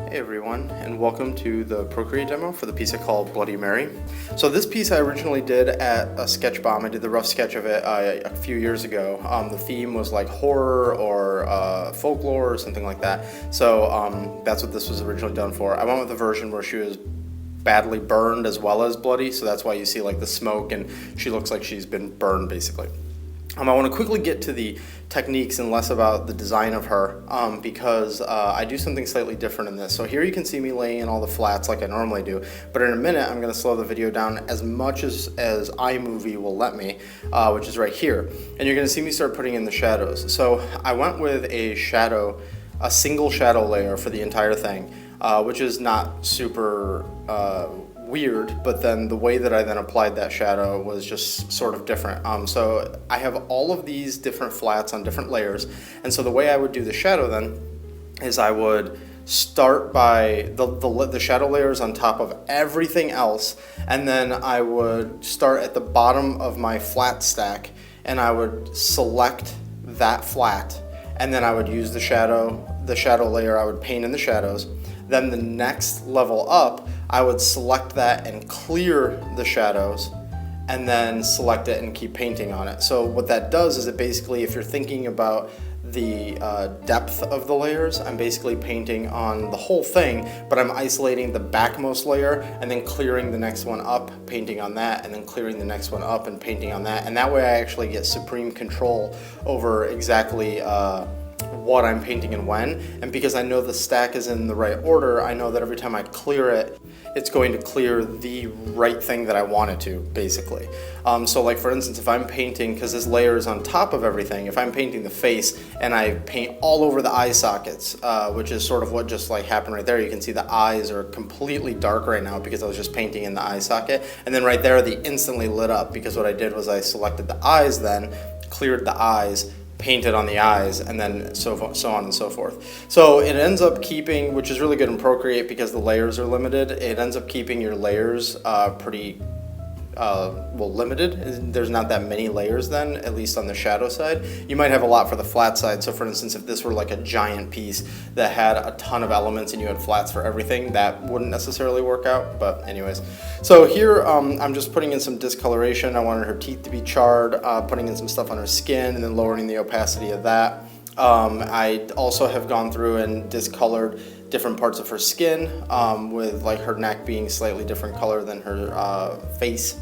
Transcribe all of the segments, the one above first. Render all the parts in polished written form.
Hey everyone, and welcome to the Procreate demo for the piece I call Bloody Mary. So this piece I originally did at a sketch bomb. I did the rough sketch of it a few years ago. The theme was like horror or folklore or something like that. So that's what this was originally done for. I went with the version where she was badly burned as well as bloody, so that's why you see like the smoke and she looks like she's been burned basically. I want to quickly get to the techniques and less about the design of her because I do something slightly different in this. So here you can see me laying in all the flats like I normally do, but in a minute I'm going to slow the video down as much as iMovie will let me, which is right here. And you're going to see me start putting in the shadows. So I went with a single shadow layer for the entire thing, which is not super weird, but then the way that I then applied that shadow was just sort of different. So I have all of these different flats on different layers, and so the way I would do the shadow then is I would start by the shadow layers on top of everything else, and then I would start at the bottom of my flat stack and I would select that flat, and then I would use the shadow layer, I would paint in the shadows. Then the next level up, I would select that and clear the shadows, and then select it and keep painting on it. So what that does is it basically, if you're thinking about the depth of the layers, I'm basically painting on the whole thing, but I'm isolating the backmost layer and then clearing the next one up, painting on that, and then clearing the next one up and painting on that. And that way I actually get supreme control over exactly what I'm painting and when, and because I know the stack is in the right order, I know that every time I clear it, it's going to clear the right thing that I want it to, basically. So like for instance, if I'm painting, because this layer is on top of everything, if I'm painting the face and I paint all over the eye sockets, which is sort of what just like happened right there, you can see the eyes are completely dark right now because I was just painting in the eye socket, and then right there they instantly lit up because what I did was I selected the eyes, then cleared the eyes, painted on the eyes, and then so on and so forth. So it ends up keeping, which is really good in Procreate because the layers are limited, it ends up keeping your layers pretty limited. There's not that many layers then, at least on the shadow side. You might have a lot for the flat side. So for instance, if this were like a giant piece that had a ton of elements and you had flats for everything, that wouldn't necessarily work out. But anyways, so here I'm just putting in some discoloration. I wanted her teeth to be charred, putting in some stuff on her skin and then lowering the opacity of that. I also have gone through and discolored different parts of her skin, with like her neck being slightly different color than her face.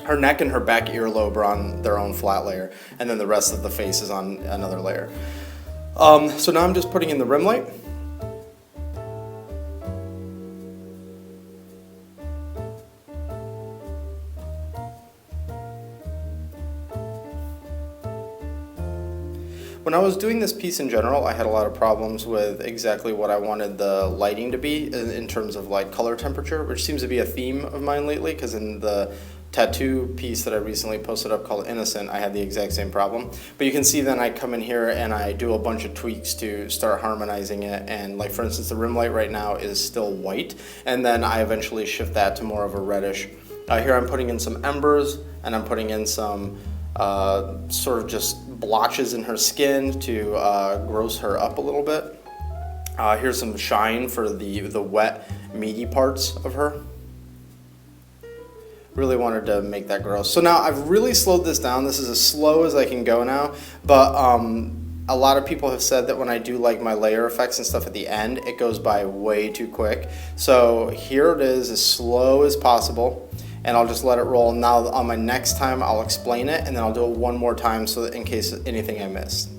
Her neck and her back earlobe are on their own flat layer, and then the rest of the face is on another layer. So now I'm just putting in the rim light. When I was doing this piece in general, I had a lot of problems with exactly what I wanted the lighting to be in terms of like color temperature, which seems to be a theme of mine lately, because in the tattoo piece that I recently posted up called Innocent, I had the exact same problem. But you can see then I come in here and I do a bunch of tweaks to start harmonizing it, and like for instance the rim light right now is still white, and then I eventually shift that to more of a reddish. Here I'm putting in some embers, and I'm putting in some sort of just blotches in her skin to gross her up a little bit. Here's some shine for the wet, meaty parts of her. Really wanted to make that gross. So now I've really slowed this down. This is as slow as I can go now, but a lot of people have said that when I do like my layer effects and stuff at the end, it goes by way too quick. So here it is, as slow as possible, and I'll just let it roll. Now on my next time I'll explain it, and then I'll do it one more time so that in case anything I missed.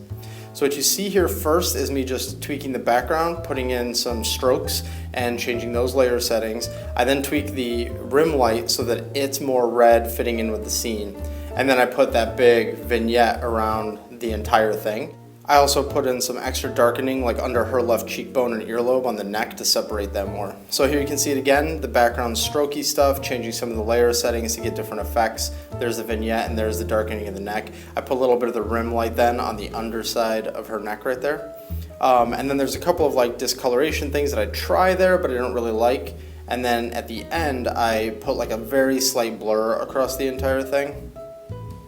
So what you see here first is me just tweaking the background, putting in some strokes and changing those layer settings. I then tweak the rim light so that it's more red, fitting in with the scene. And then I put that big vignette around the entire thing. I also put in some extra darkening like under her left cheekbone and earlobe on the neck to separate that more. So here you can see it again, the background strokey stuff, changing some of the layer settings to get different effects. There's the vignette and there's the darkening of the neck. I put a little bit of the rim light then on the underside of her neck right there. And then there's a couple of like discoloration things that I try there but I don't really like. And then at the end I put like a very slight blur across the entire thing.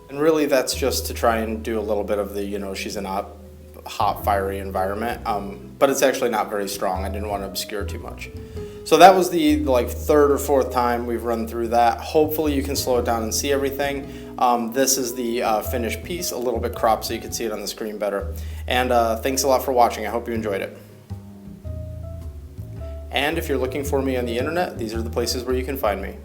And really that's just to try and do a little bit of the, she's an hot, fiery environment, but it's actually not very strong. I didn't want to obscure too much. So that was the like third or fourth time we've run through that. Hopefully you can slow it down and see everything. This is the finished piece, a little bit cropped so you can see it on the screen better. And thanks a lot for watching. I hope you enjoyed it. And if you're looking for me on the internet, these are the places where you can find me.